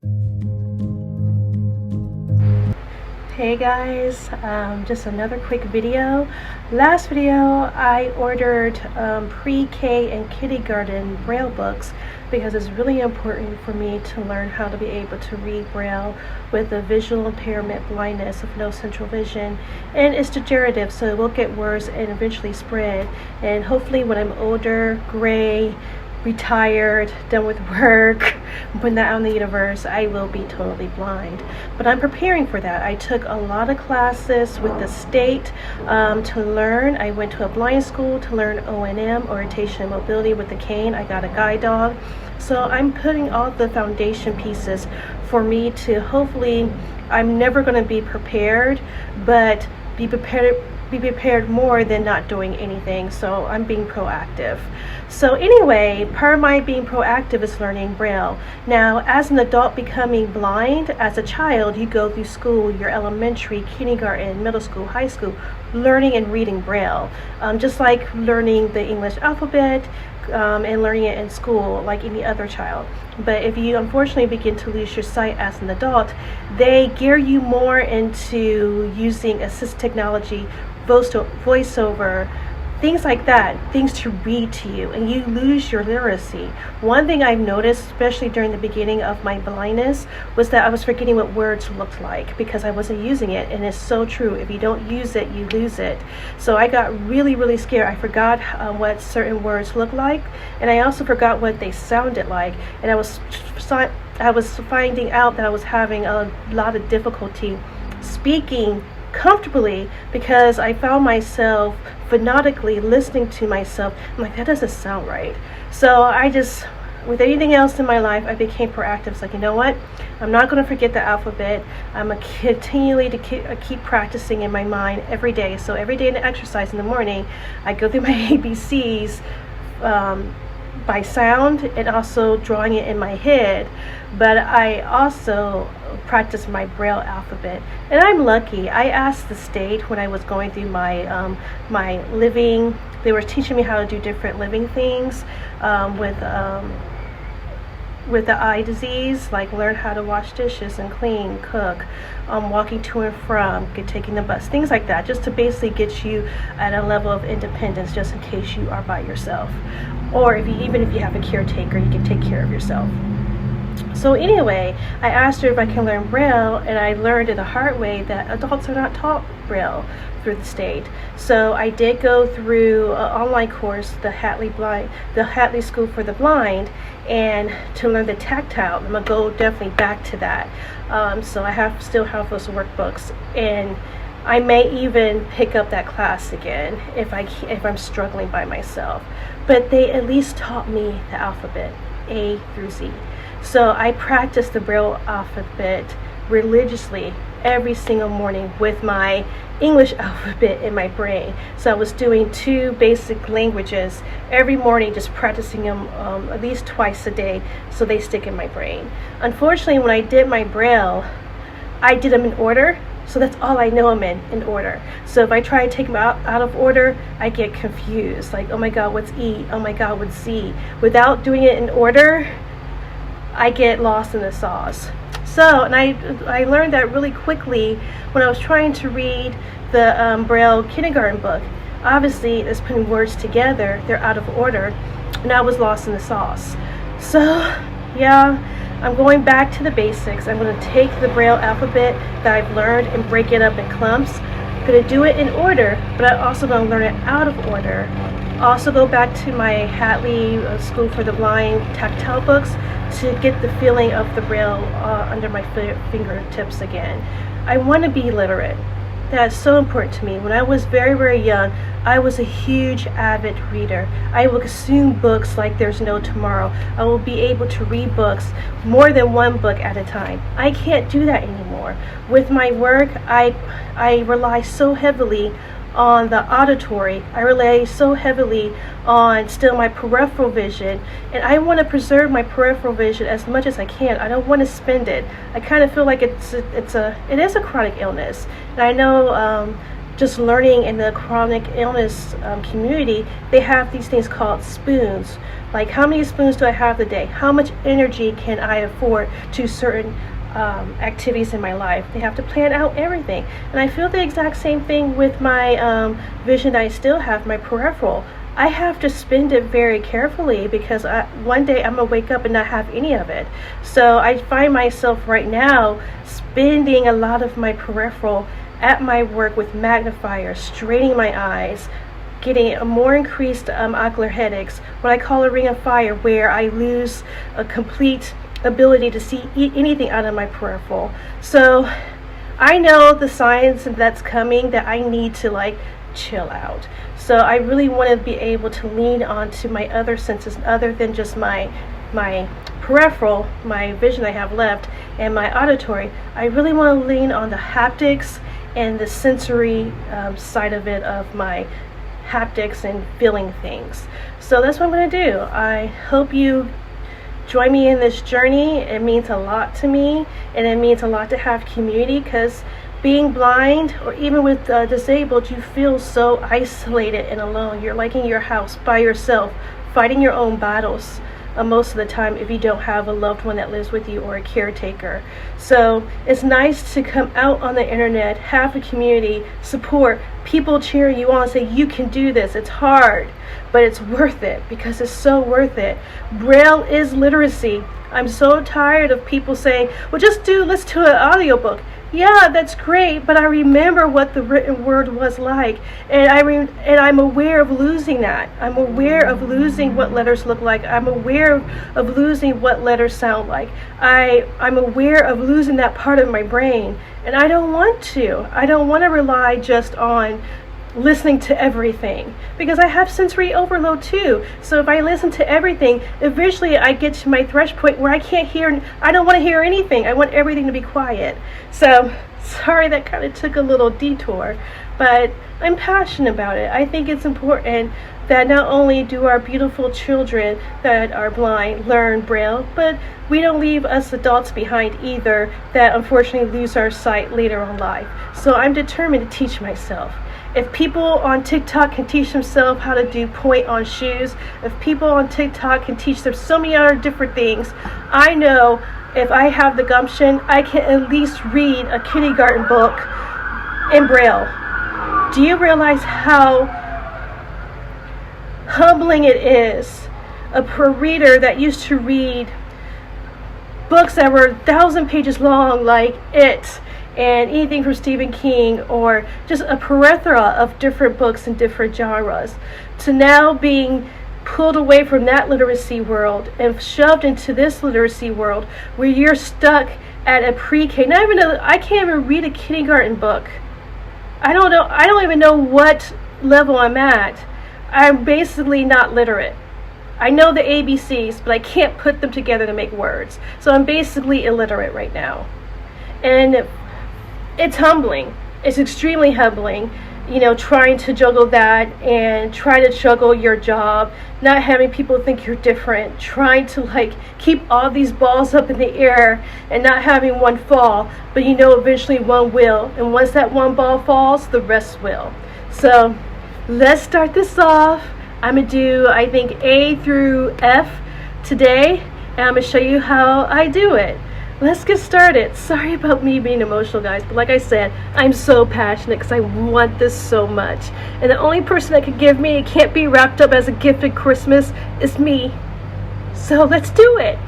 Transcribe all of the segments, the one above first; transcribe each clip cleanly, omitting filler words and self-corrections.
Hey guys, just another quick video. Last video I ordered pre-K and kindergarten braille books because it's really important for me to learn how to be able to read braille with a visual impairment, blindness of no central vision, and it's degenerative, so it will get worse and eventually spread. And hopefully when I'm older, gray, retired, done with work, putting that out in the universe, I will be totally blind. But I'm preparing for that. I took a lot of classes with the state to learn. I went to a blind school to learn O&M, orientation and mobility with the cane. I got a guide dog. So I'm putting all the foundation pieces for me to hopefully, I'm never going to be prepared, but be prepared more than not doing anything. So I'm being proactive. So anyway, part of my being proactive is learning braille. Now, as an adult becoming blind, as a child, you go through school, your elementary, kindergarten, middle school, high school, learning and reading braille, just like learning the English alphabet and learning it in school like any other child. But if you unfortunately begin to lose your sight as an adult, they gear you more into using assistive technology, voiceover, things like that, things to read to you, and you lose your literacy. One thing I've noticed, especially during the beginning of my blindness, was that I was forgetting what words looked like because I wasn't using it, and it's so true. If you don't use it, you lose it. So I got really scared. I forgot what certain words looked like, and I also forgot what they sounded like, and I was finding out that I was having a lot of difficulty speaking comfortably because I found myself phonetically listening to myself. I'm like, that doesn't sound right. So I just, with anything else in my life, I became proactive. It's like, you know what? I'm not going to forget the alphabet. I'm going to continually keep practicing in my mind every day. So every day in the exercise in the morning, I go through my ABCs by sound and also drawing it in my head. But I also practice my braille alphabet, and I'm lucky. I asked the state when I was going through my my living. They were teaching me how to do different living things with the eye disease, like learn how to wash dishes and clean, cook, walking to and from, taking the bus, things like that, just to basically get you at a level of independence, just in case you are by yourself, or even if you have a caretaker, you can take care of yourself. So anyway, I asked her if I can learn braille, and I learned it the hard way that adults are not taught braille through the state. So I did go through an online course, the Hatley School for the Blind, and to learn the tactile. I'm gonna go definitely back to that. So I still have those workbooks, and I may even pick up that class again if I'm struggling by myself. But they at least taught me the alphabet, A through Z. So I practiced the braille alphabet religiously every single morning with my English alphabet in my brain. So I was doing 2 basic languages every morning, just practicing them at least twice a day so they stick in my brain. Unfortunately, when I did my braille, I did them in order. So that's all I know them in order. So if I try to take them out of order, I get confused. Like, oh my God, what's E? Oh my God, what's Z? Without doing it in order, I get lost in the sauce. So, and I learned that really quickly when I was trying to read the Braille kindergarten book. Obviously, it's putting words together, they're out of order, and I was lost in the sauce. So, yeah, I'm going back to the basics. I'm going to take the Braille alphabet that I've learned and break it up in clumps. I'm going to do it in order, but I'm also going to learn it out of order. Also go back to my Hatley School for the Blind tactile books to get the feeling of the braille under my fingertips again. I want to be literate. That's so important to me. When I was very young, I was a huge avid reader. I will consume books like there's no tomorrow. I will be able to read books, more than one book at a time. I can't do that anymore. With my work, I rely so heavily on the auditory. I rely so heavily on still my peripheral vision, and I want to preserve my peripheral vision as much as I can. I don't want to spend it. I kind of feel like it is a chronic illness, and I know just learning in the chronic illness community, they have these things called spoons. Like, how many spoons do I have today? How much energy can I afford to certain activities in my life? They have to plan out everything. And I feel the exact same thing with my vision that I still have, my peripheral. I have to spend it very carefully because one day I'm going to wake up and not have any of it. So I find myself right now spending a lot of my peripheral at my work with magnifiers, straining my eyes, getting a more increased ocular headaches, what I call a ring of fire, where I lose a complete ability to see anything out of my peripheral. So I know the signs that's coming, that I need to like chill out. So I really want to be able to lean onto my other senses other than just my peripheral, my vision I have left, and my auditory. I really want to lean on the haptics and the sensory side of it, of my haptics and feeling things. So that's what I'm going to do. I hope you join me in this journey. It means a lot to me, and it means a lot to have community, because being blind or even with disabled, you feel so isolated and alone. You're like in your house by yourself, fighting your own battles most of the time if you don't have a loved one that lives with you or a caretaker. So it's nice to come out on the internet, have a community, support, people cheering you on, say you can do this. It's hard, but it's worth it, because it's so worth it. Braille is literacy. I'm so tired of people saying, well, let's do an audiobook. Yeah, that's great, but I remember what the written word was like, and I'm aware of losing that. I'm aware of losing what letters look like. I'm aware of losing what letters sound like. I'm aware of losing that part of my brain, and I don't want to. I don't want to rely just on listening to everything, because I have sensory overload too. So if I listen to everything, eventually I get to my thresh point where I can't hear. I don't want to hear anything. I want everything to be quiet. So sorry, that kind of took a little detour, but I'm passionate about it. I think it's important that not only do our beautiful children that are blind learn Braille, but we don't leave us adults behind either, that unfortunately lose our sight later on life. So I'm determined to teach myself. If people on TikTok can teach themselves how to do point on shoes, if people on TikTok can teach them so many other different things, I know if I have the gumption, I can at least read a kindergarten book in Braille. Do you realize how humbling it is? A reader that used to read books that were 1,000 pages long, like It, and anything from Stephen King, or just a plethora of different books in different genres, to now being pulled away from that literacy world and shoved into this literacy world where you're stuck at a pre-K. I can't even read a kindergarten book. I don't even know what level I'm at. I'm basically not literate. I know the ABCs, but I can't put them together to make words. So I'm basically illiterate right now. And it's humbling. It's extremely humbling, trying to juggle that and try to juggle your job, not having people think you're different, trying to keep all these balls up in the air and not having one fall, but eventually one will. And once that one ball falls, the rest will. So let's start this off. I'm going to do, I think, A through F today, and I'm going to show you how I do it. Let's get started. Sorry about me being emotional, guys, but like I said, I'm so passionate because I want this so much. And the only person that could give me, it can't be wrapped up as a gift at Christmas, is me. So let's do it.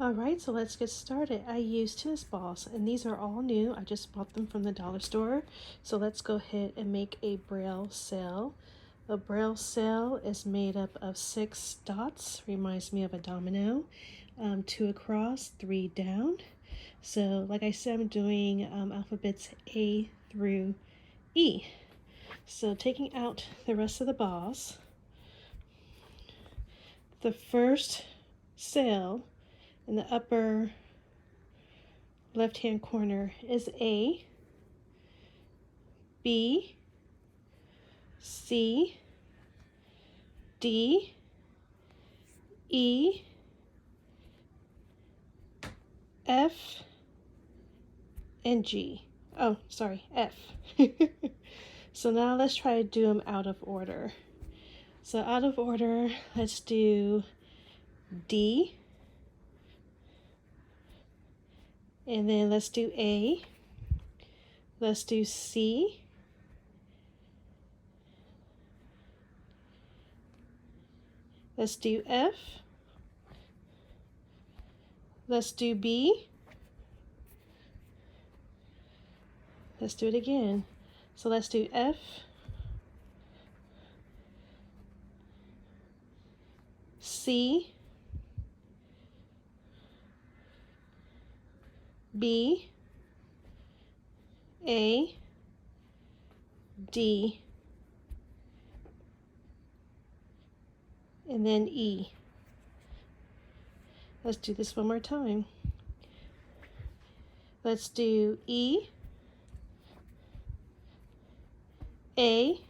Alright, so let's get started. I use tennis balls, and these are all new. I just bought them from the dollar store. So let's go ahead and make a braille cell. A braille cell is made up of 6 dots, reminds me of a domino, 2 across, 3 down. So like I said, I'm doing alphabets A through E. So taking out the rest of the balls, the first cell in the upper left-hand corner is A, B, C, D, E, F, and G. Oh, sorry, F. So now let's try to do them out of order. So out of order, let's do D, and then let's do A, let's do C, let's do F, let's do B, let's do it again. So let's do F, C, B, A, D, and then E. Let's do this one more time. Let's do E, A,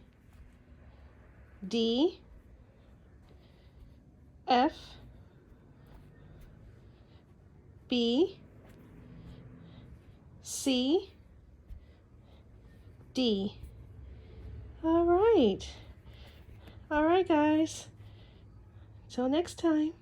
D, F, B, C, D. All right. All right, guys. Till next time.